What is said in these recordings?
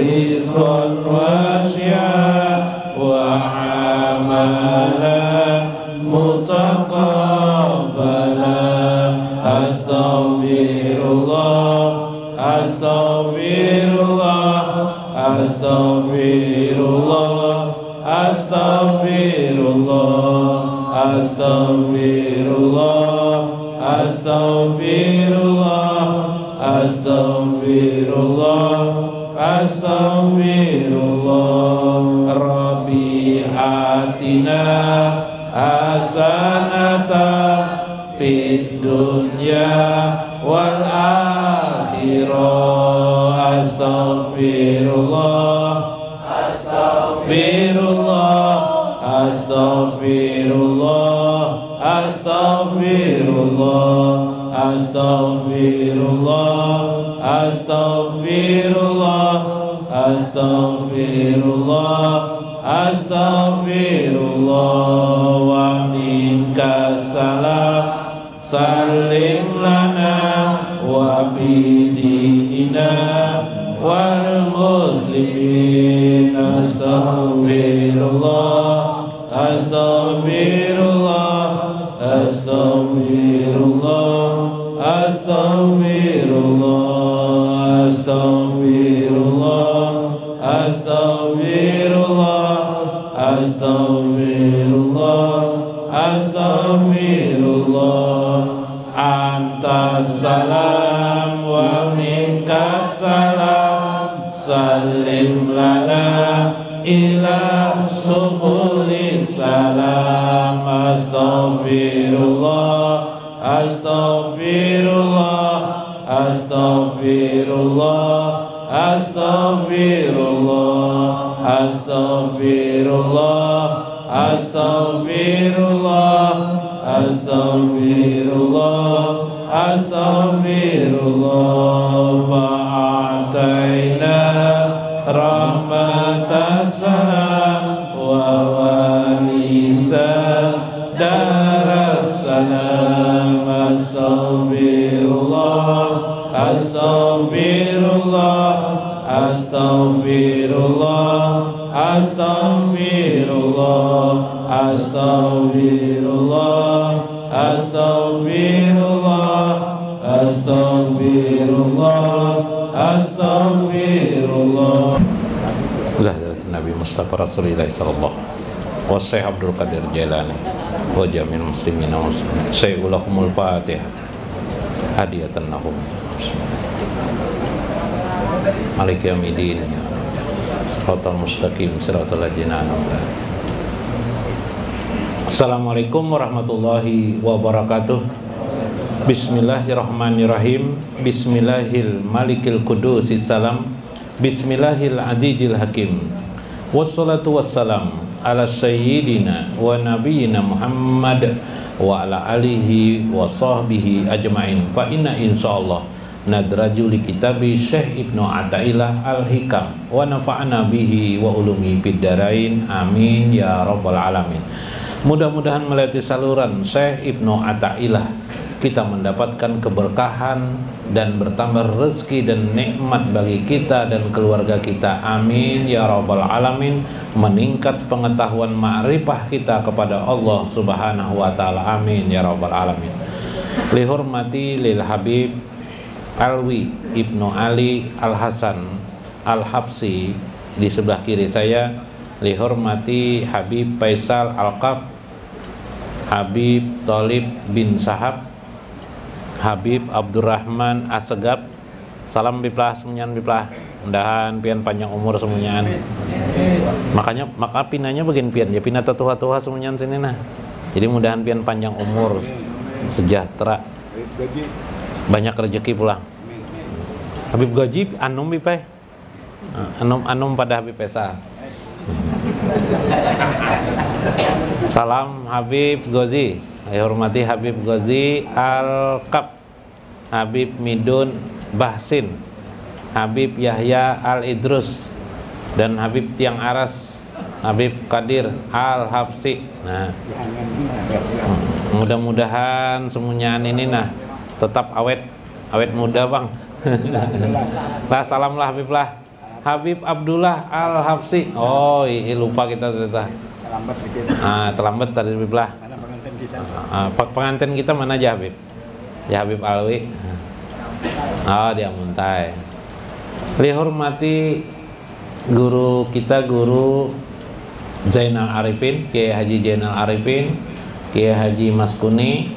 rizqan wasi'an wa amalan mutaqabbalan. Astaghfirullah, astaghfirullah, astaghfirullah, astaghfirullah, astaghfirullah, astaghfirullah, astaghfirullah, astaghfirullah. Rabbi atina hasanatan fid dunya wal akhirah. Astaghfirullah, astaghfirullah, astaghfirullah, astaghfirullah, astaghfirullah, astaghfirullah, astaghfirullah, astaghfirullah. Wa minka salam, salim lana wa bidinina wal muslimin. Astaghfirullah, astaghfirullah, astaghfirullah, astaghfirullah, astaghfirullah, astaghfirullah, astaghfirullah, astaghfirullah. Anta salam wa minka salam, salim lana ila subuli salam. Astaghfirullah, astaghfirullah, astaghfirullah, astaghfirullah, astaghfirullah, astaghfirullah, astaghfirullah, astaghfirullah. Fa'ataina rahmatas salam wa warisan daras salam. Astaghfirullah, astaghfirullah, astaghfirullah, astaghfirullah, astaghfirullah, astaghfirullah, astaghfirullah, astaghfirullah. Hadratin Nabi Mustafa Rasulullah sallallahu wa Syekh Abdul Qadir Jailani wa jamil muslimin wa muslimat. Syaikhulahumul Fatihah hadiyatan lahum. Maliki yaumiddin. Shiratal mustaqim, shiratal ladzina an'amta. Assalamualaikum warahmatullahi wabarakatuh. Bismillahirrahmanirrahim. Bismillahil malikil qudusis salam. Bismillahil azizil hakim. Wassalatu wassalam ala sayyidina wa nabiyyina Muhammad wa ala alihi wa sahbihi ajma'in. Fa inna insyaallah nadraju li kitabi Syekh Ibnu Athaillah Al-Hikam wa nafa'ana bihi wa ulumi fid darain. Amin ya rabbal alamin. Mudah-mudahan melalui saluran Syekh Ibnu Athaillah kita mendapatkan keberkahan dan bertambah rezeki dan nikmat bagi kita dan keluarga kita. Amin ya rabbal alamin. Meningkat pengetahuan ma'rifah kita kepada Allah Subhanahu wa taala. Amin ya rabbal alamin. Lihormati lil Habib Alwi Ibnu Ali Al-Hasan Al-Habsi di sebelah kiri saya. Lihormati Habib Faisal Al-Qaf, Habib Thalib bin Sahab, Habib Abdurrahman Asegab. Salam biplah semuanya biplah. Mudahan pian panjang umur semuanya. Makanya maka pinanya bagian pian ya pina tua-tua semuanya sini nah. Jadi mudahan pian panjang umur, sejahtera, banyak rezeki pula. Habib Gaji anum bipai. Anum pada Habib Faisal. Salam Habib Ghazi. Saya hormati Habib Ghazi Al-Qaf, Habib Midun Bahsin, Habib Yahya Al-Idrus, dan Habib Tiang Aras, Habib Qadir Al-Habsi. Nah, mudah-mudahan semuanya ini nah tetap awet muda bang. Lah salam lah Habib lah. Habib Abdullah Al-Hafsi. Oh, lupa kita ternyata. Terlambat dikit. Terlambat tadi Habiblah. Mana pengantin kita? Pengantin kita mana aja Habib? Ya Habib Alwi. Dia muntai. Dihormati guru kita, guru Zainal Arifin, Kiai Haji Zainal Arifin, Kiai Haji Maskuni,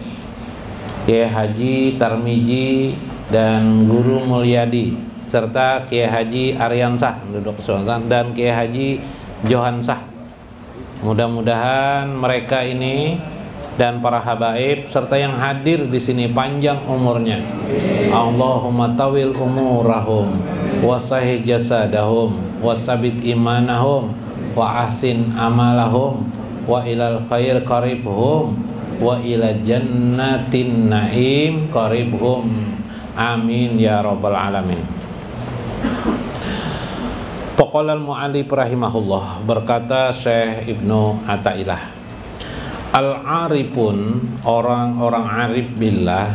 Kiai Haji Tarmiji, dan Guru Mulyadi, serta Kiai Haji Aryansah duduk Sultan, dan Kiai Haji Johansah. Mudah-mudahan mereka ini dan para habaib serta yang hadir di sini panjang umurnya. Allahumma tawil umurahum wa sahih jasadahum wa sabit imanahum wa ahsin amalahum wa ilal khair qaribhum wa ila jannatin na'im qaribhum. Amin ya rabbal alamin. Qala al-mu'allif rahimahullah, berkata Syekh Ibnu Athaillah, al-arifun, orang-orang arif billah,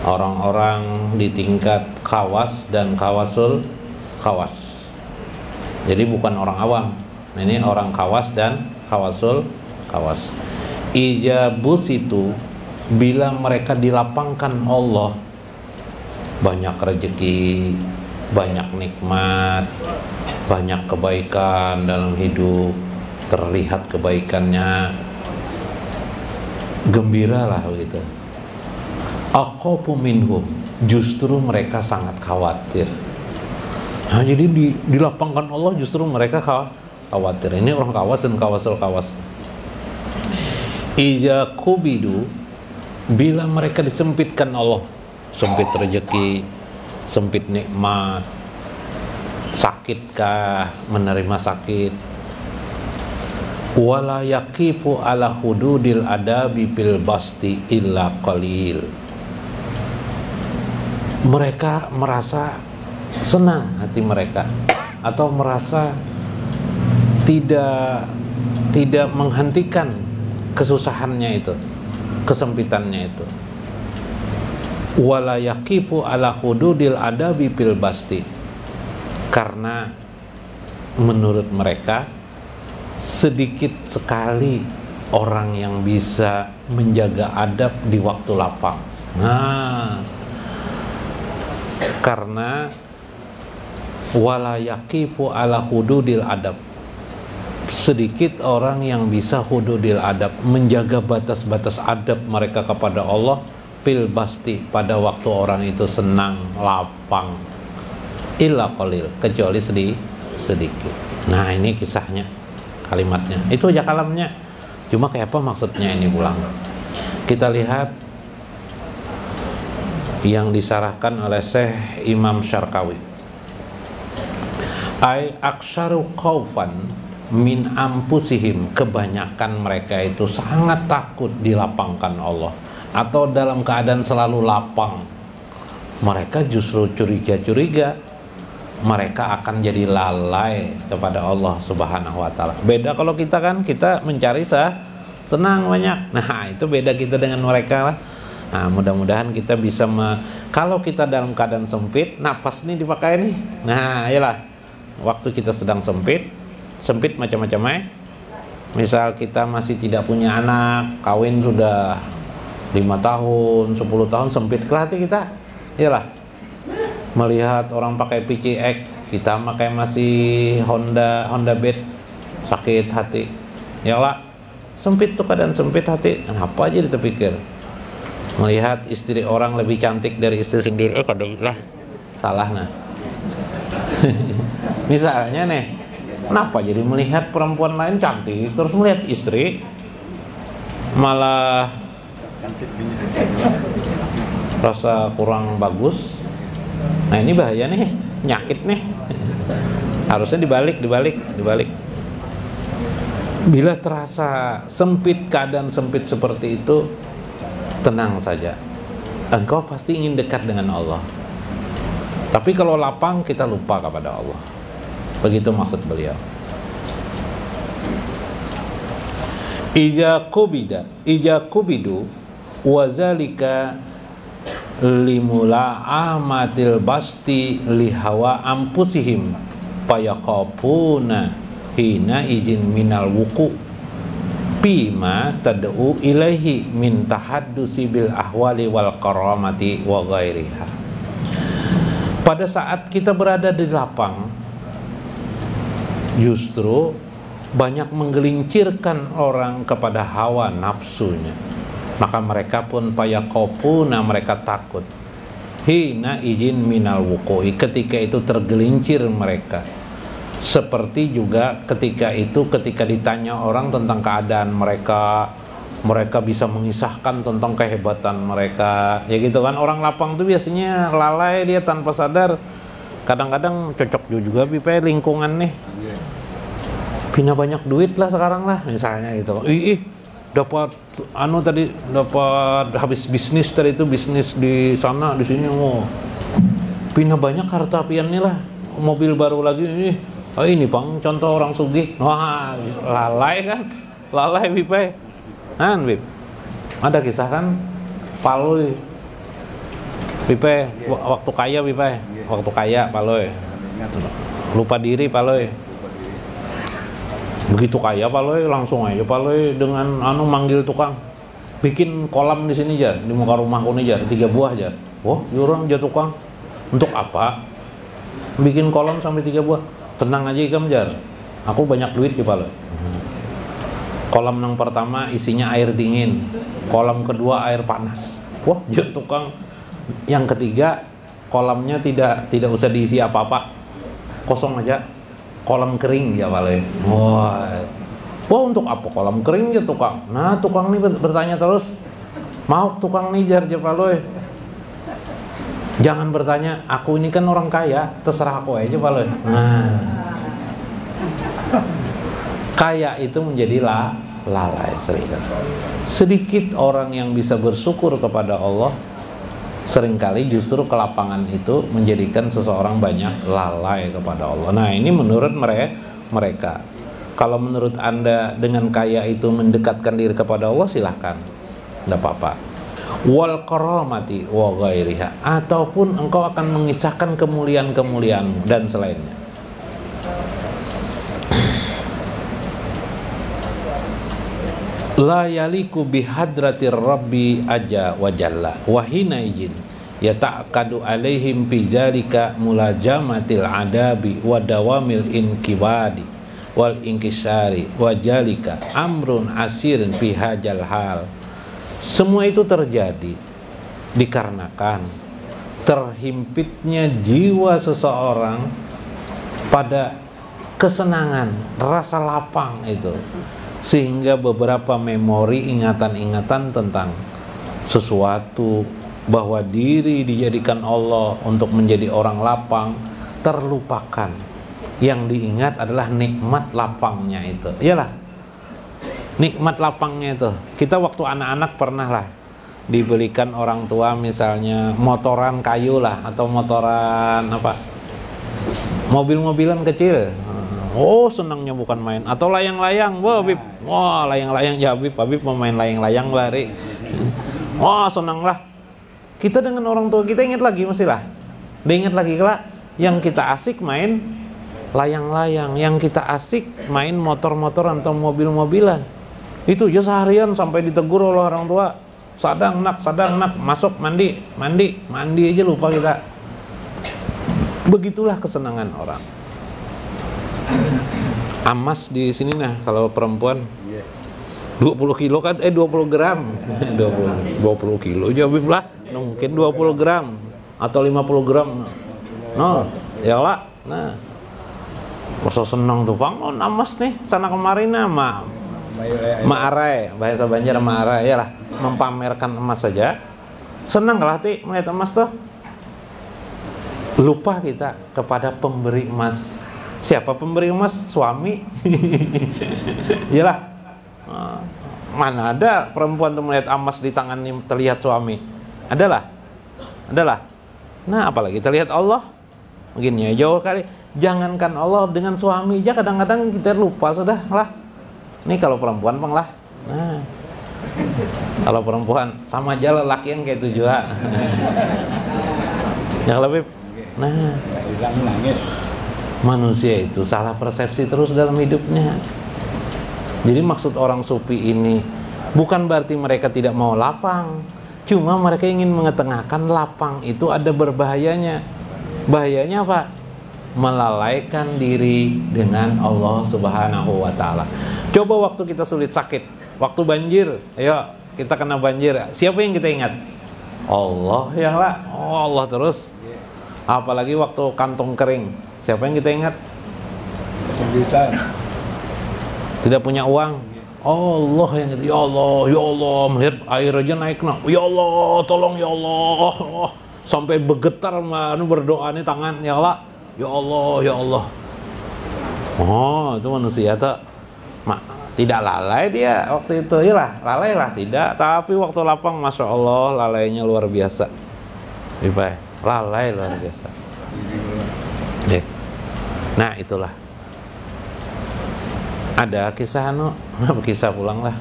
orang-orang di tingkat khawas dan khawasul khawas. Jadi bukan orang awam, ini orang khawas dan khawasul khawas. Ijabus itu bila mereka dilapangkan Allah, banyak rezeki, banyak nikmat, banyak kebaikan dalam hidup, terlihat kebaikannya, gembiralah begitu. Aqabu minhum, justru mereka sangat khawatir. Jadi dilapangkan Allah justru mereka khawatir. Ini orang kawas dan kawasul kawas. Ija kubidu, bila mereka disempitkan Allah, sempit rezeki, sempit nikmat, sakitkah, menerima sakit, wala yaqifu ala hududil adabi bil basti illa qalil. Mereka merasa senang hati mereka, atau merasa tidak menghentikan kesusahannya itu, kesempitannya itu. Wala yaqifu ala hududil adabi bil basti, karena menurut mereka sedikit sekali orang yang bisa menjaga adab di waktu lapang. Karena wala yaqifu ala hududil adab, sedikit orang yang bisa hududil adab, menjaga batas-batas adab mereka kepada Allah, pil basti, pada waktu orang itu senang, lapang, illa qalil, kecuali sedikit. Nah, ini kisahnya, kalimatnya itu aja kalamnya. Cuma kayak apa maksudnya ini pulang, kita lihat yang disarahkan oleh Syekh Imam Syarqawi. Ai aksaru khaufan min ampusihim, kebanyakan mereka itu sangat takut dilapangkan Allah, atau dalam keadaan selalu lapang. Mereka justru curiga-curiga, mereka akan jadi lalai kepada Allah Subhanahu wa taala. Beda kalau kita kan, kita mencari senang banyak. Nah, itu beda kita dengan mereka lah. Nah, mudah-mudahan kita bisa kalau kita dalam keadaan sempit, napas nih dipakai nih. Nah, iyalah. Waktu kita sedang sempit macam-macam. Misal kita masih tidak punya anak, kawin sudah 5 tahun, 10 tahun, sempit ke hati kita. Iyalah. Melihat orang pakai PCX, kita pakai masih Honda Beat, sakit hati. Iyalah. Sempit tuh, keadaan sempit hati. Kenapa aja kita pikir? Melihat istri orang lebih cantik dari istri sendiri, kadang-kadang salah nah. Misalnya nih, kenapa jadi melihat perempuan lain cantik, terus melihat istri malah rasa kurang bagus? Nah, ini bahaya nih, penyakit nih. Harusnya dibalik. Bila terasa sempit, keadaan sempit seperti itu, tenang saja, engkau pasti ingin dekat dengan Allah. Tapi kalau lapang, kita lupa kepada Allah. Begitu maksud beliau. Ija kubidu wazalika limula amatil basti lihawa ampusihim payaqafuna hina izin minal wuku bima tad'u ilaihi min tahaddusi bil ahwali wal karamati wa ghairiha. Pada saat kita berada di lapang, justru banyak menggelincirkan orang kepada hawa nafsunya. Maka mereka pun payaqafuna, mereka takut hina izin minal wuku'i, ketika itu tergelincir mereka. Seperti juga ketika ditanya orang tentang keadaan mereka, mereka bisa mengisahkan tentang kehebatan mereka. Ya gitu kan, orang lapang tuh biasanya lalai, dia tanpa sadar. Kadang-kadang cocok juga pipe lingkungan nih. Punya banyak duit lah sekarang lah, misalnya gitu. Dapat habis bisnis tadi itu, bisnis di sana di sini, pindah banyak harta piannya lah, mobil baru lagi ini. Ini Bang, contoh orang sugih. Wah, lalai kan? Lalai pipe. Bib. Ada kisah kan? Paloi. Pipe, waktu kaya pipe. Waktu kaya paloi. Lupa diri paloi. Begitu kaya paloi, langsung aja paloi dengan manggil tukang. Bikin kolam di sini jar, di muka rumahku nih jar, 3 buah jar. Oh, orang jatuh tukang. Untuk apa? Bikin kolam sampai 3 buah. Tenang aja ikam jar. Aku banyak duit di paloi. Kolam yang pertama isinya air dingin, kolam kedua air panas. Wah, jatuh tukang. Yang ketiga, kolamnya tidak usah diisi apa-apa, kosong aja. Kolam kering ya paloi. Wah, untuk apa kolam kering ya tukang? Nah, tukang ini bertanya terus. Mau tukang nih jar paloi. Jangan bertanya, aku ini kan orang kaya, terserah aku aja paloi. Nah, kaya itu menjadi lalai sering. Sedikit orang yang bisa bersyukur kepada Allah. Seringkali justru kelapangan itu menjadikan seseorang banyak lalai kepada Allah. Nah, ini menurut mereka. Kalau menurut Anda dengan kaya itu mendekatkan diri kepada Allah, silahkan, tidak apa-apa. Wal karamati wa ghairiha, ataupun engkau akan mengisahkan kemuliaan-kemuliaanmu dan selainnya. La yaliku bihadratir rabbi aja wa jalla wa hina izin yata'kadu alaihim bijalika mulajamatil adabi wa dawamil inkibadi wal inkisari wa jalika amrun asirin bihajal hal. Semua itu terjadi dikarenakan terhimpitnya jiwa seseorang pada kesenangan, rasa lapang itu, sehingga beberapa memori, ingatan-ingatan tentang sesuatu, bahwa diri dijadikan Allah untuk menjadi orang lapang, terlupakan. Yang diingat adalah nikmat lapangnya itu. Iyalah, nikmat lapangnya itu. Kita waktu anak-anak pernah lah dibelikan orang tua misalnya motoran kayu lah, atau motoran apa, mobil-mobilan kecil. Oh, senangnya bukan main. Atau layang-layang. Wah, Bib. Wah, layang-layang ya, Habib mau main layang-layang bari. Wah, senang lah. Kita dengan orang tua kita ingat lagi mestilah. Diingat lagi kelak yang kita asik main layang-layang, yang kita asik main motor-motoran atau mobil-mobilan. Itu ya seharian sampai ditegur oleh orang tua. Sadang nak, masuk mandi aja lupa kita. Begitulah kesenangan orang. Amas di sini nah, kalau perempuan 20 kilo kan, 20 gram 20 kilo jawab lah, mungkin 20 gram atau 50 gram. No, ya lah. Nah, masa senang tuh Bang, amas nih sana kemarin nama Maarai, bahasa Banjar Maarai ya lah, mempamerkan emas saja. Senang lah hati melihat emas tuh. Lupa kita kepada pemberi emas. Siapa pemberi emas? Suami. Iyalah. Mana ada perempuan tuh melihat emas di tangannya terlihat suami? Adalah. Nah, apalagi terlihat Allah. Mungkin ya jauh kali. Jangankan Allah, dengan suami aja kadang-kadang kita lupa sudah lah. Ini kalau perempuan Bang lah. Nah, Kalau perempuan sama aja lelaki yang kayak itu juga. Yang lebih, nah, manusia itu salah persepsi terus dalam hidupnya. Jadi maksud orang sufi ini bukan berarti mereka tidak mau lapang, cuma mereka ingin mengetengahkan lapang itu ada berbahayanya. Bahayanya apa? Melalaikan diri dengan Allah Subhanahu wa Ta'ala. Coba waktu kita sulit sakit, waktu banjir, ayo kita kena banjir, siapa yang kita ingat? Allah ya lah, oh Allah terus. Apalagi waktu kantong kering, siapa yang kita ingat? Tidak punya uang, Allah yang kita, ya Allah, melihat air aja naik, nah, ya Allah, tolong ya Allah, sampai bergetar berdoa nih tangan, ya Allah, ya Allah, ya Allah. Oh, itu manusia tuh. Tidak lalai dia waktu itu, iyalah, lalai lah tidak, tapi waktu lapang, masya Allah, lalainya luar biasa. Lalai luar biasa. Nah itulah. Ada kisah kisah pulang lah.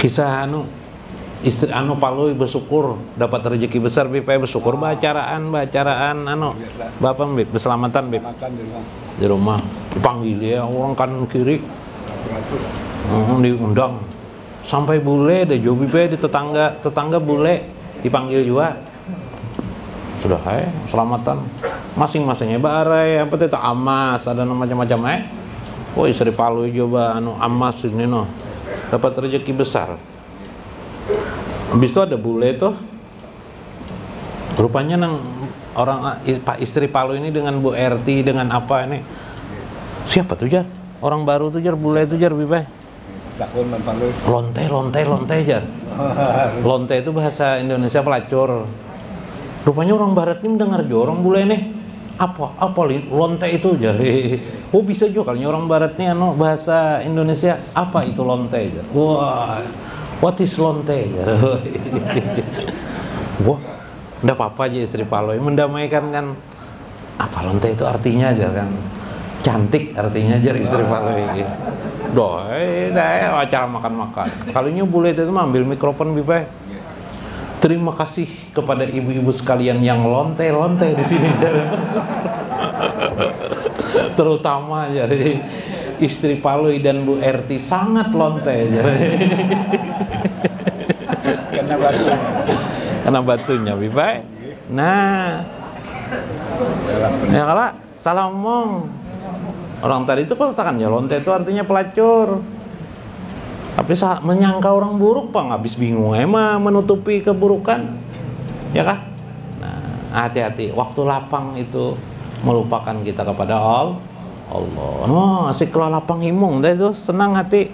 Kisah istri palui bersyukur dapat rezeki besar, bersyukur bacaraan bapak berselamatan di rumah dipanggil ya orang kanan kiri, diundang sampai bule deh jobi di tetangga bule dipanggil juga, sudah selamatan masing-masingnya barai apa itu amas ada macam-macam oh istri palui coba amas ini dapat rezeki besar. Habis itu ada bule tuh rupanya orang Pak istri Palu ini dengan Bu RT dengan apa ini siapa tuh jar orang baru tuh jar bule tuh jar bibai lonte jar lonte itu bahasa Indonesia pelacur. Rupanya orang barat ini mendengar jorong bule nih apa lonte itu jar. Oh bisa juga kalau orang barat nih bahasa Indonesia apa itu lonte jar. Wah, what is lonte jar. Wah, enggak apa-apa aja istri Paloy mendamaikan kan. Apa lonte itu artinya aja kan. Cantik artinya aja istri Paloy. Acara makan-makan. Kalinya bule itu ambil mikrofon bibai. Terima kasih kepada ibu-ibu sekalian yang lonte di sini. Terutama jadi istri Paloy dan Bu RT sangat lonte. Kena batunya bibai. Nah, ya kalau salah ngomong orang tadi itu katakan ya lonte itu artinya pelacur. Tapi menyangka orang buruk pak, habis bingung emang menutupi keburukan, ya kah? Nah, hati-hati. Waktu lapang itu melupakan kita kepada Allah. Oh, asik kalau lapang himung, dah itu senang hati.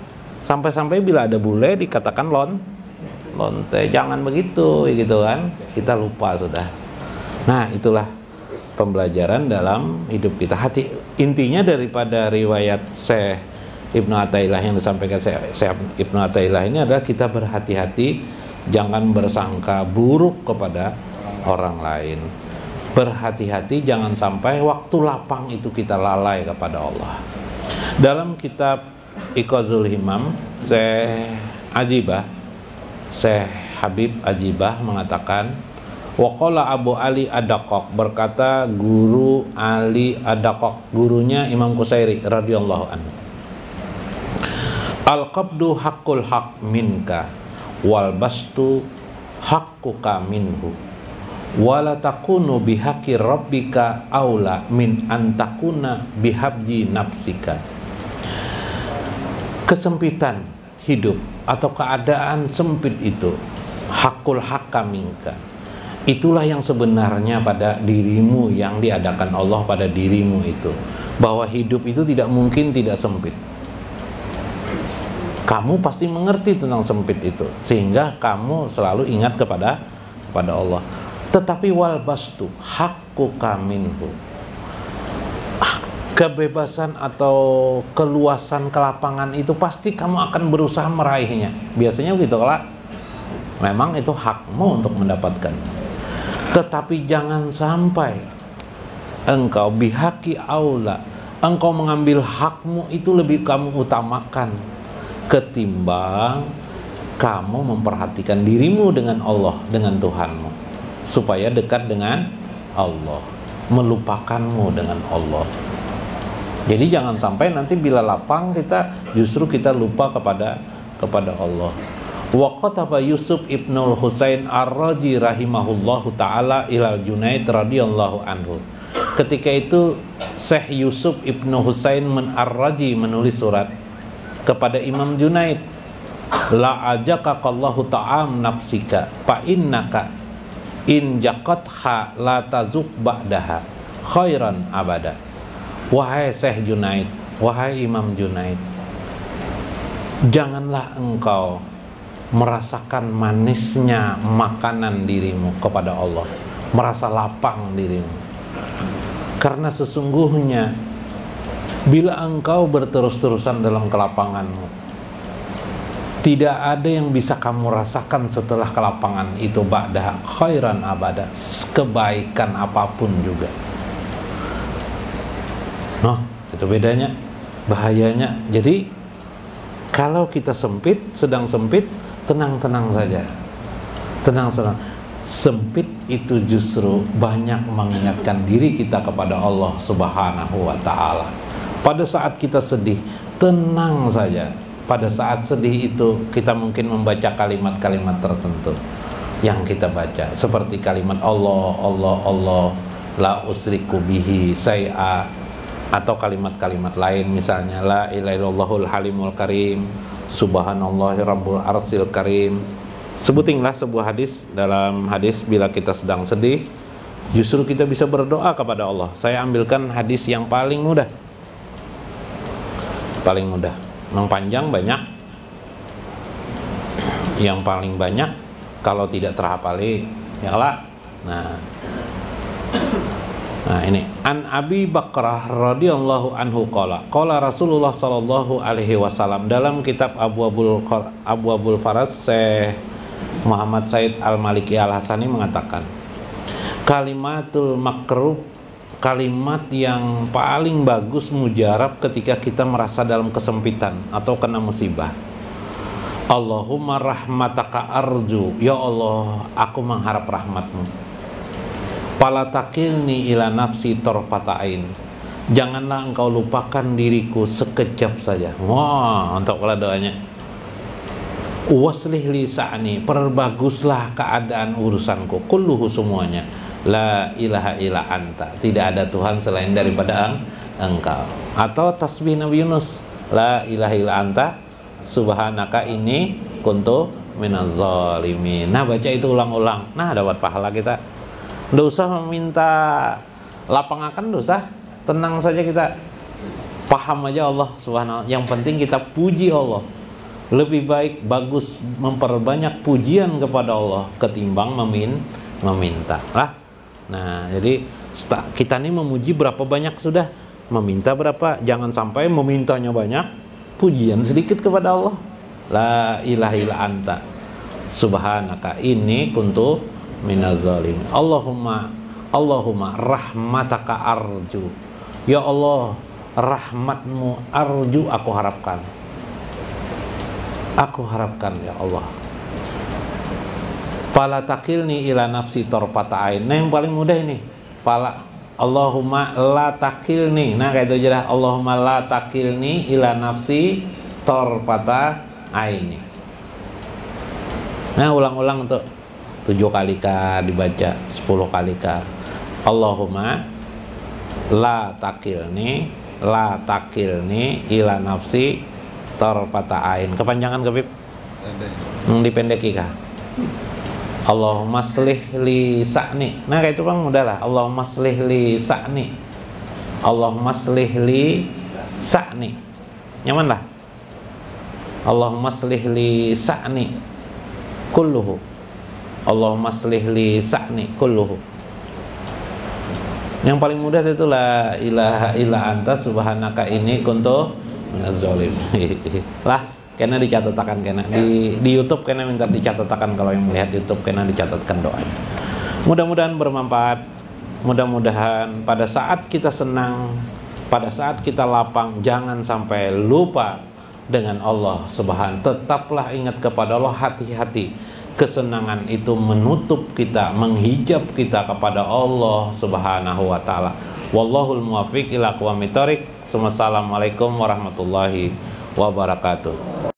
Sampai-sampai bila ada bule dikatakan lonte, jangan begitu, gitu kan? Kita lupa sudah. Nah, itulah pembelajaran dalam hidup kita. Hati intinya daripada riwayat Syekh Ibnu Athaillah yang disampaikan Syekh Ibnu Athaillah ini adalah kita berhati-hati jangan bersangka buruk kepada orang lain. Berhati-hati jangan sampai waktu lapang itu kita lalai kepada Allah. Dalam kitab Iqazul Himam, Syekh Habib Ajibah mengatakan, waqala Abu Ali Ad-Daqqaq, berkata guru Ali Ad-Daqqaq, gurunya Imam Qusairi radhiyallahu anhu, al-qabdu haqqul haq minka wal bastu haqquka minhu wala takunu bihaqqi rabbika aula min antakuna bihabji nafsika. Kesempitan hidup atau keadaan sempit itu haqqul haqqa minka, itulah yang sebenarnya pada dirimu yang diadakan Allah pada dirimu itu, bahwa hidup itu tidak mungkin tidak sempit. Kamu pasti mengerti tentang sempit itu sehingga kamu selalu ingat kepada Allah. Tetapi wal bastu haqquka minhu, kebebasan atau keluasan kelapangan itu pasti kamu akan berusaha meraihnya. Biasanya begitu lah. Memang itu hakmu untuk mendapatkan. Tetapi jangan sampai engkau bihaqi aula, engkau mengambil hakmu itu lebih kamu utamakan ketimbang kamu memperhatikan dirimu dengan Allah, dengan Tuhanmu, supaya dekat dengan Allah, melupakanmu dengan Allah. Jadi jangan sampai nanti bila lapang justru kita lupa kepada Allah. Wa qataba Yusuf ibnul Husain Ar-Raji rahimahullahu taala ilal Junaid radhiyallahu anhu. Ketika itu Syekh Yusuf ibnu Husain Ar-Raji menulis surat kepada Imam Junaid, la ajaka qallahu ta'am nafsika fa innaka in jaqatha la tazuk ba'daha khairan abada. Wahai Syekh Junaid, wahai Imam Junaid, janganlah engkau merasakan manisnya makanan dirimu kepada Allah, merasa lapang dirimu, karena sesungguhnya bila engkau berterus-terusan dalam kelapanganmu, tidak ada yang bisa kamu rasakan setelah kelapangan itu ba'da khairan abada, kebaikan apapun juga. Nah, itu bedanya, bahayanya. Jadi kalau kita sedang sempit, tenang-tenang saja. Tenang-tenang. Sempit itu justru banyak mengingatkan diri kita kepada Allah Subhanahu wa ta'ala. Pada saat kita sedih, tenang saja. Pada saat sedih itu kita mungkin membaca kalimat-kalimat tertentu yang kita baca, seperti kalimat Allah, Allah, Allah, la usriku bihi say'a, atau kalimat-kalimat lain, misalnya la ilaha illallahul halimul karim, subhanallahi rabbul arsil karim. Sebutinlah sebuah hadis. Dalam hadis bila kita sedang sedih, justru kita bisa berdoa kepada Allah. Saya ambilkan hadis yang paling mudah. Paling mudah. Yang panjang banyak. Yang paling banyak kalau tidak terhafali ya lah. Nah ini An Abi Bakrah radhiyallahu anhu qala Rasulullah sallallahu alaihi wasallam, dalam kitab Abu Abul Faras Syekh Muhammad Said Al-Maliki Al-Hasani mengatakan, kalimatul makruh, kalimat yang paling bagus mujarab ketika kita merasa dalam kesempitan atau kena musibah. Allahumma rahmataka arju, ya Allah aku mengharap rahmatmu. Fala takilni ila nafsi torpatain, janganlah engkau lupakan diriku sekejap saja. Wah, untuk kalau doanya. Waslih lisani, perbaguslah keadaan urusanku, kulluhu semuanya. La ilaha illa anta, tidak ada Tuhan selain daripada engkau. Atau tasbih Nabi Yunus, la ilaha illa anta subhanaka inni kuntu minaz zalimin. Nah, baca itu ulang-ulang. Nah, dapat pahala kita. Nggak usah meminta lapangakan, nggak usah. Tenang saja, kita paham aja Allah subhanahu. Yang penting kita puji Allah. Lebih baik, bagus memperbanyak pujian kepada Allah ketimbang meminta lah. Nah, jadi kita ini memuji berapa banyak sudah, meminta berapa. Jangan sampai memintanya banyak, pujian sedikit kepada Allah. La ilaha illa anta subhanaka inni kuntu minaz zalimin. Allahumma rahmataka arju, ya Allah rahmatmu arju aku harapkan. Aku harapkan ya Allah. Fala takilni ila nafsi torpata ain. Nah, yang paling mudah ini. Allahumma la takilni. Nah, kayak itu aja dah. Allahumma la takilni ila nafsi torpata ain. Nah, ulang-ulang untuk 7 kali kah dibaca, 10 kali kah. Allahumma la takilni ila nafsi torpata ain. Kepanjangan ke Bib? Dipendeki kah? Allahumma slih li sa'ni. Nah, kayak itu Bang, mudah lah. Allahumma slih li sa'ni. Allahumma slih li sa'ni. Nyaman lah. Allahumma slih li sa'ni kulluhu. Allahumma slih li sa'ni kulluhu. Yang paling mudah itu la ilaha illa anta subhanaka inni kuntu minaz zalimin. Lah, kena dicatatkan, kena di YouTube kena minta dicatatkan. Kalau yang melihat YouTube kena dicatatkan doa. Mudah-mudahan bermanfaat. Mudah-mudahan pada saat kita senang, pada saat kita lapang, jangan sampai lupa dengan Allah Subhanahu. Tetaplah ingat kepada Allah, hati-hati. Kesenangan itu menutup kita, menghijab kita kepada Allah Subhanahu wa taala. Wallahul muwaffiq ila aqwamit thoriq. Wassalamualaikum warahmatullahi wabarakatuh.